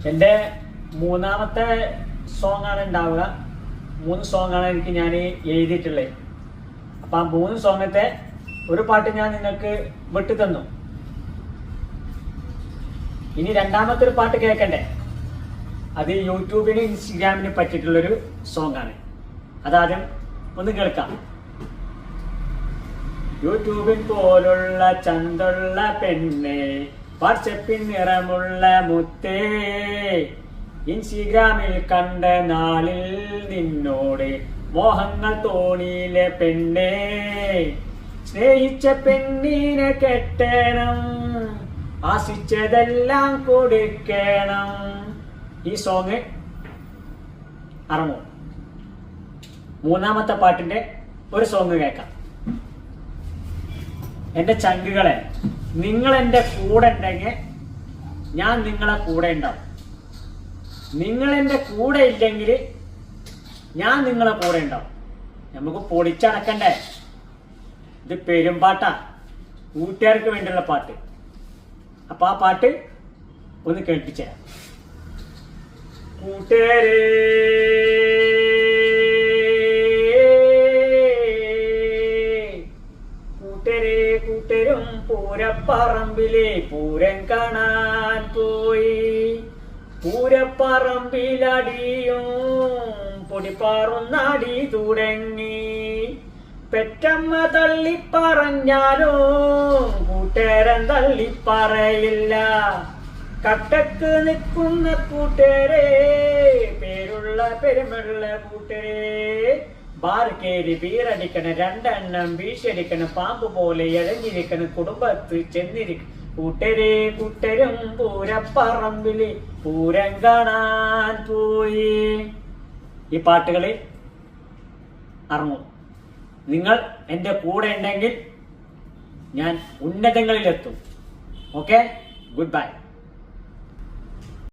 എൻ്റെ മൂന്നാമത്തെ സോങ് ആണ് ഉണ്ടാവുക. 3 സോങ്ങാണ് എനിക്ക് ഞാൻ എഴുതിയിട്ടുള്ളത്. അപ്പം ആ 3 സോങ്ങത്തെ ഒരു പാട്ട് ഞാൻ നിങ്ങൾക്ക് വിട്ടു തന്നു. ഇനി രണ്ടാമത്തെ ഒരു പാട്ട് കേൾക്കണ്ടേ? അത് യൂട്യൂബിന് ഇൻസ്റ്റഗ്രാമിന് പറ്റിയിട്ടുള്ളൊരു സോങ് ആണ്. അതാദ്യം ഒന്ന് കേൾക്കാം. യൂട്യൂബിൽ പോലുള്ള ചന്തുള്ള പെണ്ണെ, വാട്സപ്പിൽ നിറമുള്ള മുത്തേ, ഇൻസ്റ്റഗ്രാമിൽ കണ്ട നാളിൽ നിന്നോട് മോഹങ്ങൾ തോണിയിലെ പെണ്ണേ, സ്നേഹിച്ച പെണ്ണിനെ കെട്ടണം, ആശിച്ചതെല്ലാം കൊടുക്കണം. ഈ സോങ് ഇറങ്ങും. മൂന്നാമത്തെ പാട്ടിന്റെ ഒരു സോങ് കേൾക്കാം. എന്റെ ചങ്കുകളെ, നിങ്ങൾ എന്റെ കൂടെ ഉണ്ടെങ്കിൽ ഞാൻ നിങ്ങളെ കൂടെ ഉണ്ടാവും. നിങ്ങൾ എന്റെ കൂടെ ഇല്ലെങ്കിൽ ഞാൻ നിങ്ങളെ കൂടെ ഉണ്ടാവും. നമുക്ക് പൊളിച്ചടക്കണ്ടേ? ഇത് പെരുമ്പാട്ടാ, കൂട്ടുകാർക്ക് വേണ്ടിയുള്ള പാട്ട്. അപ്പൊ ആ പാട്ട് ഒന്ന് കേൾപ്പിച്ചുതരാം. കൂട്ടുകാരേ കൂട്ടരും പൂരപ്പറമ്പിലെ പൂരം കാണാൻ പോയി. പൂരപ്പറമ്പിലടിയും പൊടിപ്പാറുന്നടി തുടങ്ങി. പെറ്റമ്മ തള്ളിപ്പറഞ്ഞാലോ കൂട്ടുകാരൻ തള്ളിപ്പറയില്ല. കട്ടക്ക് നിൽക്കുന്ന കൂട്ടരെ, പേരുള്ള പെരുമുള്ള കൂട്ടരെ, ബാർ കയറി ബീറടിക്കണ, 2 എണ്ണം വീശടിക്കണ, പാമ്പ് പോലെ ഇഴഞ്ഞിരിക്കണ, കുടുംബത്ത് ചെന്നിരിക്കണ കൂട്ടരെ കൂട്ടരും പൂരപ്പറമ്പില് പൂരം കാണാൻ പോയി. ഈ പാട്ടുകള് ഇറങ്ങും. നിങ്ങൾ എൻ്റെ കൂടെ ഉണ്ടെങ്കിൽ ഞാൻ ഉന്നതങ്ങളിലെത്തും. Okay, good bye.